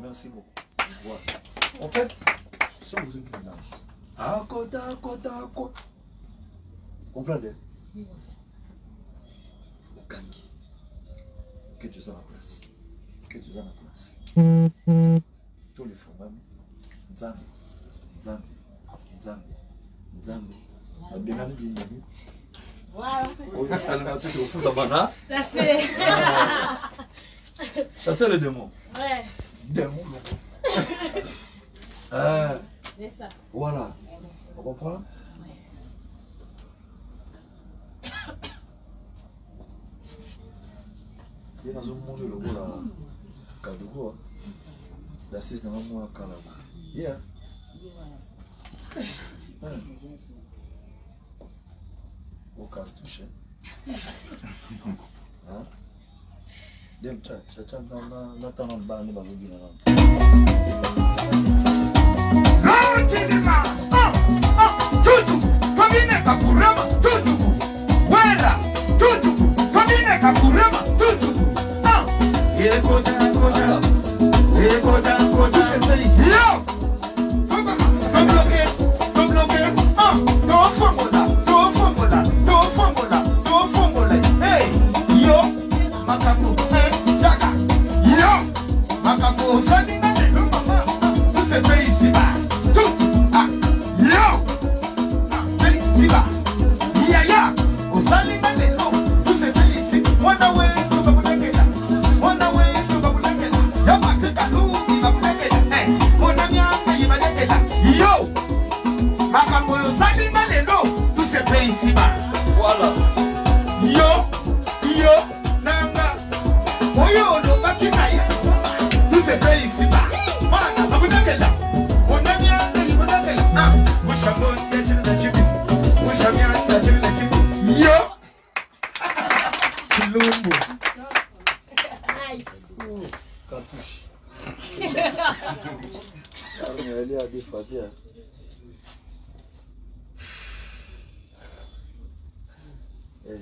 Merci beaucoup. Voilà. En fait, si on vous une tendance, à côté. Comprenez? Gangi. Que tu sois à la place. Que tu sois à la place. Tous les fonds, même. Nzambi. Abengani bingani. Voilà. Au Salma, tu es au fond d'Abana. Ça c'est. Ça c'est le démon. Ouais. Démon. C'est ça. Voilà. On comprend? Il y a un monde le rôle à Kadogo. D'assise dans un mois à Kalago. Yeah. Au cartouche. Hein? Dem cha na tana bani ba gogi na. Rautinima. Tutu. Kamine kakurama. Tutu. Wera. Tutu. Kamine kakurama. Tutu. Yekoda. Yo. Come bloqué. No formula. Hey. Yo. Makamu. Jaga. Yo. Makamu. Sani na de no mama. Tu se fait ici bas. Tout. Yo. Fait ici bas. Ya. O sani na de no. Tu se fait ici. Wonder way to babulekela. Ya makika lu babulekela. Mona nyanga yibalekela. Yo. Makamu yo sani na de no. Tu se fait ici bas. Voilà. Yo. Nanga. Oyo no bakinaye. Tu se fait ici bas. Mana babulekela. Mona nyanga yibalekela. Mushamon yachira chibi. Mushamia yachira chibi. Yo. Kilumbu. Nice. Cartouche. Elle est à des fatières. Hey.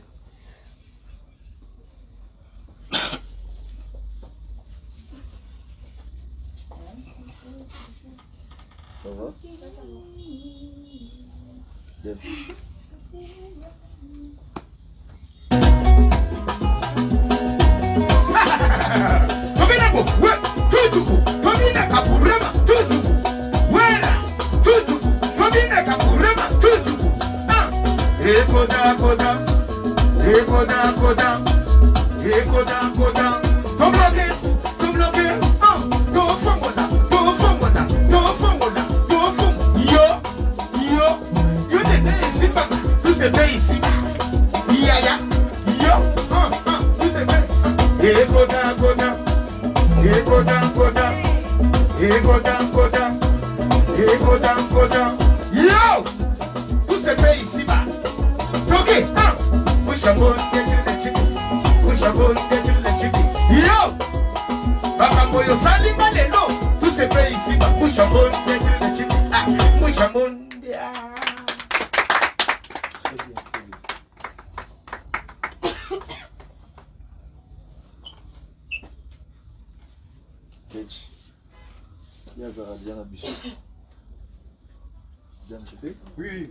Ça va? Bien. Ekoda. Come bloqué. Do fongola. Yo te ici pas. Tu te fais ici. Ya. Yo. Tu te fais. Ekoda. Yo. Tu te fais ici bas. Ok. Mushamon Yo. Bakamoyo salinga lelo. Tu se fais ici bas. Mushamon dia. Bitch. Yazara Diana Bichot. Diana Chépé? Oui.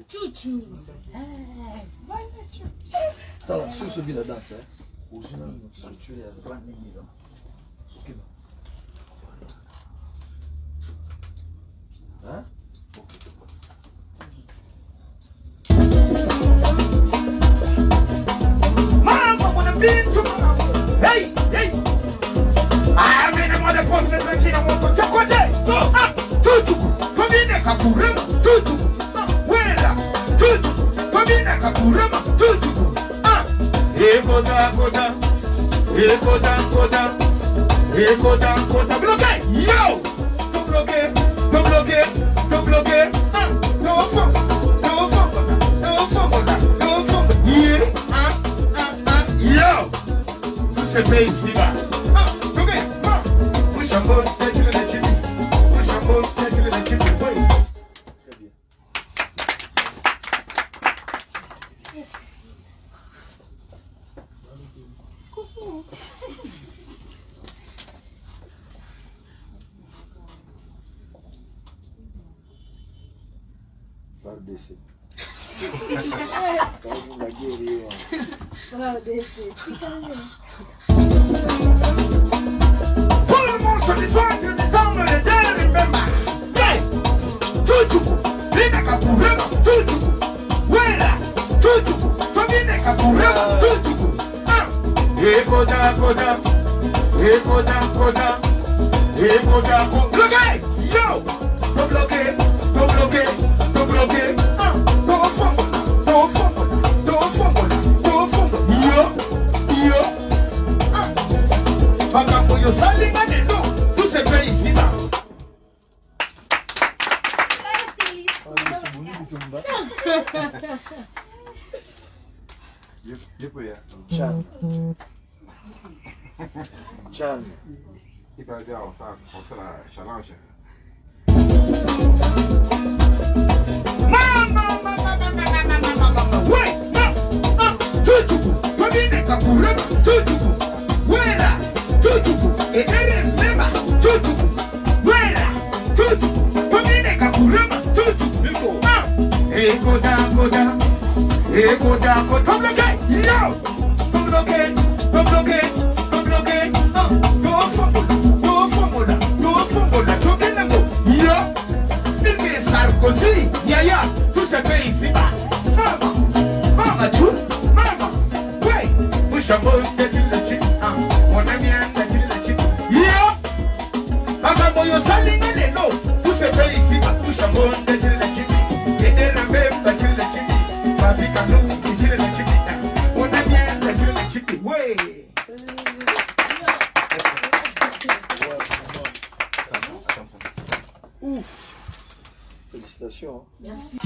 Chouchou. Tala, si vous la danse, vous avez structuré avec 30 000 ans. Ok, hein? Ok. bintu hey hey amenemwa de poste tranquille mon côté côté tutu komine kakurema tutu wela tutu komine kakurema tutu ekoda koda ekoda koda ekoda koda bloqué yo bloqué bloqué no fond yo tout ce pays ici bas bloqué oui chapeau tête le chipi oui chapeau tête le chipi oui Très bien. FARDC. Karibu Magere hiyo. FARDC. Tout le monde se défend du temps de l'aider, remember. Hey! Tutuku, vine kakurema, tutuku. Wela, tutuku, vine kakurema, tutuku. Ekoda, koda. Ekoda, koda. Ekoda, koda. Bloqué! Yo! Go bloqué, go bloqué, go bloqué. Go fumble, go fumble, go fumble, go fumble. Yo! Yo! Makambo yo salinga neno, tout se fait ici là. Yupo ya Chan. Chan. Il va dire on fait la challenge. Mama. Wait, no. Tutuku, komine kakurema, tutuku. Wela, tutuku. Ere mema, tutuku. Wela, tutuku. Komine kakurema, tutuku. Ekoda, koda. Ekoda, koda. Come bloqué, yo. Come bloqué, come bloqué, come bloqué. Go fumble, bloqué nango. Yo. Mimi Sarkozy, Yaya, tout ce pays ici-bas. Mama, tout, mama. Ouais, vous chambon, t'es-tu le chip? On aime bien, t'es-tu le chip? Yo! Makambo yo salinga neno, tout ce pays ici-bas. Vous chambon, t'es-tu le chip? Et des rambés, t'es-tu le chip? Ma vie quand nous, t'es-tu le chip? On aime bien, t'es-tu le chip? Ouais! Ouf. Félicitations. Merci.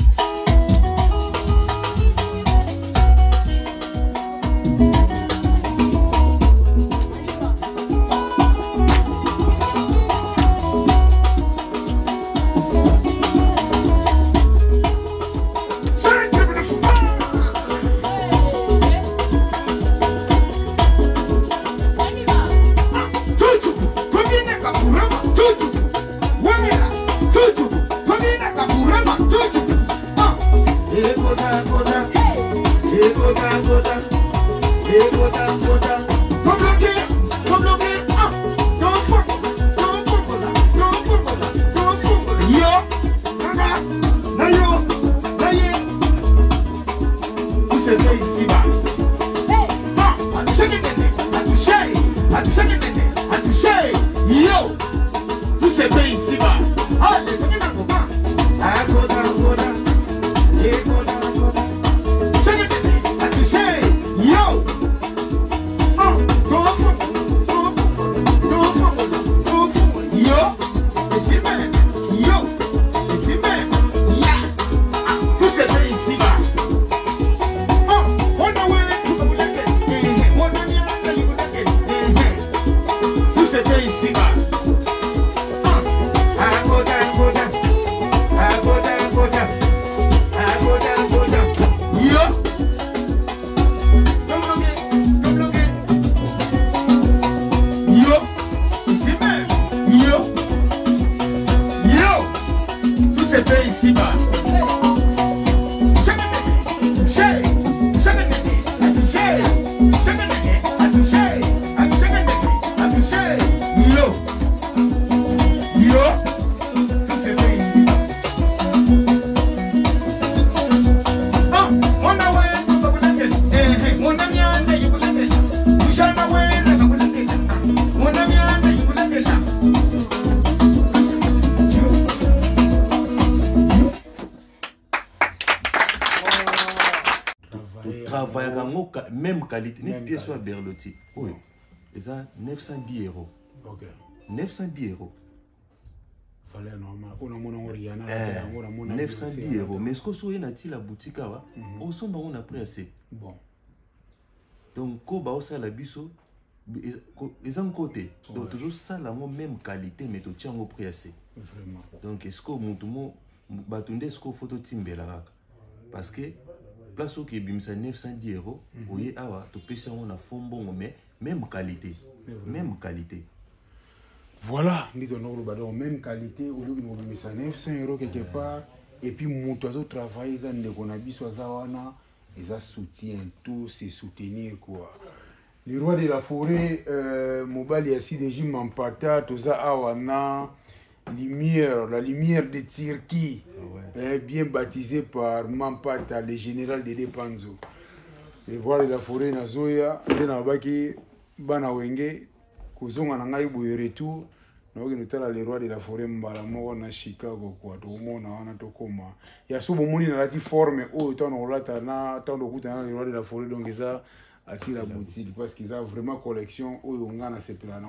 Travailler même qualité. Une pièce à Berlotti. Oui. Et ça, 910 €. Ok. 910 €. Fallait normal. On a mon Oriana. 910 €. Mais ce que vous avez la boutique, on s'en a pris assez. Bon. Donc, quand on a la biso, ils ont côté. Donc, toujours ça, la même qualité, mais tu tiens au prix assez. Vraiment. Donc, est-ce que vous avez ce photo timbela? Parce que, place où il y a 910 €, vous voyez, tu peux faire un fond bon, mais même qualité. Même qualité. Voilà, même qualité, au lieu de 900 € quelque part. Et puis, mon travail, ils soutiennent tout, c'est soutenir quoi. Les rois de la forêt, Mobali Assidéji Mampata, tout ça, Awana, lumière, la lumière de Tirki, bien baptisé par Mampata, le général de Depanzo. Les rois de la forêt, Nazoya, Denabaki, Banawenge, Kozonga Nangai Boyeretu, les rois de la forêt, Mbalamo, na Chicago, quoi, tout le monde a Tokoma. Il y a souvent des gens qui forment, oh, tant on l'a, tant de coups, les rois de la forêt, donc ça attire la boutique, parce qu'ils ont vraiment collection, oh, on a ces plans.